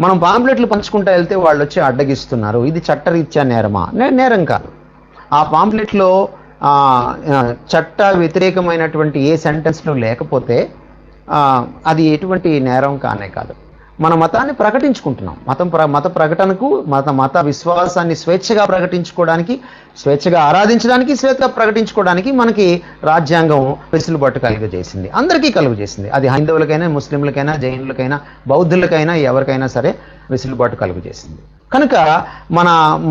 మనం పాంప్లెట్లు పంచుకుంటూ వెళ్తే వాళ్ళు వచ్చి అడ్డగిస్తున్నారు, ఇది చట్టరీత్యా నేరమా? నేరం కాదు. ఆ పాంప్లెట్లో చట్ట వ్యతిరేకమైనటువంటి ఏ సెంటెన్స్లో లేకపోతే అది ఎటువంటి నేరం కానే కాదు. మన మతాన్ని ప్రకటించుకుంటున్నాం. మత ప్రకటనకు, మత విశ్వాసాన్ని స్వేచ్ఛగా ప్రకటించుకోవడానికి, స్వేచ్ఛగా ఆరాధించడానికి, స్వేచ్ఛగా ప్రకటించుకోవడానికి మనకి రాజ్యాంగం వెసులుబాటు కలుగజేసింది. అందరికీ కలుగజేసింది. అది హైందవులకైనా, ముస్లింలకైనా, జైనులకైనా, బౌద్ధులకైనా, ఎవరికైనా సరే వెసులుబాటు కలుగజేసింది. కనుక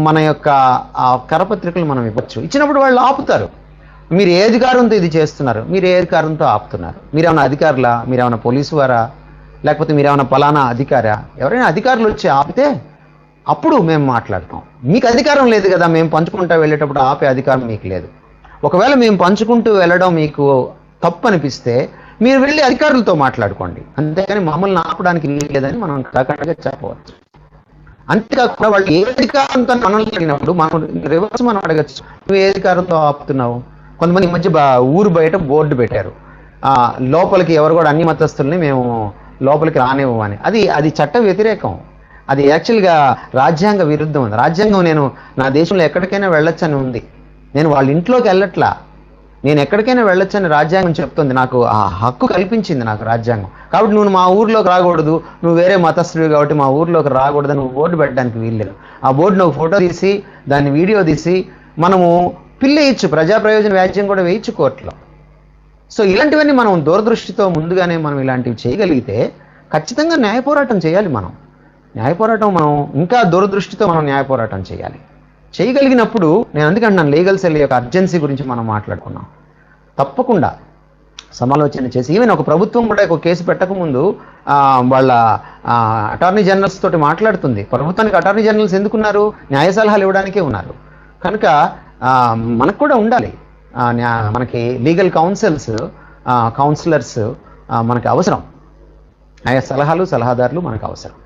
మన యొక్క కరపత్రికలు మనం ఇవ్వచ్చు. ఇచ్చినప్పుడు వాళ్ళు ఆపుతారు. మీరు ఏ అధికారంతో ఇది చేస్తున్నారు, మీరు ఏ అధికారంతో ఆపుతున్నారు? మీరేమైనా అధికారులా? మీరేమైనా పోలీసు వారా? లేకపోతే మీరేమైనా పలానా అధికారా? ఎవరైనా అధికారులు వచ్చి ఆపితే అప్పుడు మేము మాట్లాడతాం. మీకు అధికారం లేదు కదా, మేము పంచుకుంటూ వెళ్ళేటప్పుడు ఆపే అధికారం మీకు లేదు. ఒకవేళ మేము పంచుకుంటూ వెళ్ళడం మీకు తప్పు అనిపిస్తే మీరు వెళ్ళి అధికారులతో మాట్లాడుకోండి, అంతేగాని మమ్మల్ని ఆపడానికి లేదని మనం కరెక్ట్గా చెప్పవచ్చు. అంతేకాకుండా వాళ్ళు ఏ అధికారంతో మనల్ని అడిగినప్పుడు మనం రివర్స్ మనం అడగచ్చు, నువ్వు ఏ అధికారంతో ఆపుతున్నావు? కొంతమంది ఈ మధ్య ఊరు బయట బోర్డు పెట్టారు, లోపలికి ఎవరు కూడా అన్ని మతస్థుల్ని మేము లోపలికి రానివ్వమని. అది చట్ట వ్యతిరేకం. అది యాక్చువల్గా రాజ్యాంగ విరుద్ధం ఉంది. రాజ్యాంగం నేను నా దేశంలో ఎక్కడికైనా వెళ్ళొచ్చని ఉంది, నేను వాళ్ళ ఇంట్లోకి వెళ్ళట్లా, నేను ఎక్కడికైనా వెళ్ళొచ్చని రాజ్యాంగం చెప్తుంది. నాకు ఆ హక్కు కల్పించింది నాకు రాజ్యాంగం. కాబట్టి నువ్వు మా ఊర్లోకి రాకూడదు, నువ్వు వేరే మతస్థుడివి కాబట్టి మా ఊర్లోకి రాకూడదని నువ్వు బోర్డు పెట్టడానికి వీల్లేదు. ఆ బోర్డును ఒక ఫోటో తీసి దాన్ని వీడియో తీసి మనము పిల్లేయచ్చు, ప్రజా ప్రయోజన వ్యాజ్యం కూడా వేయచ్చు కోర్టులో. సో ఇలాంటివన్నీ మనం దూరదృష్టితో ముందుగానే మనం ఇలాంటివి చేయగలిగితే ఖచ్చితంగా న్యాయ పోరాటం చేయాలి. మనం ఇంకా దూరదృష్టితో మనం న్యాయ పోరాటం చేయగలిగినప్పుడు, నేను అందుకంటున్నాను లీగల్ సెల్ యొక్క అర్జెన్సీ గురించి మనం మాట్లాడుకున్నాం. తప్పకుండా సమాలోచన చేసి, ఈవెన్ ఒక ప్రభుత్వం కూడా ఒక కేసు పెట్టకముందు వాళ్ళ అటార్నీ జనరల్స్ తోటి మాట్లాడుతుంది. ప్రభుత్వానికి అటార్నీ జనరల్స్ ఎందుకున్నారు? న్యాయ సలహాలు ఇవ్వడానికే ఉన్నారు. కనుక మనకు కూడా ఉండాలి. మనకి లీగల్ కౌన్సిలర్స్ మనకి అవసరం. న్యాయ సలహాదారులు మనకు అవసరం.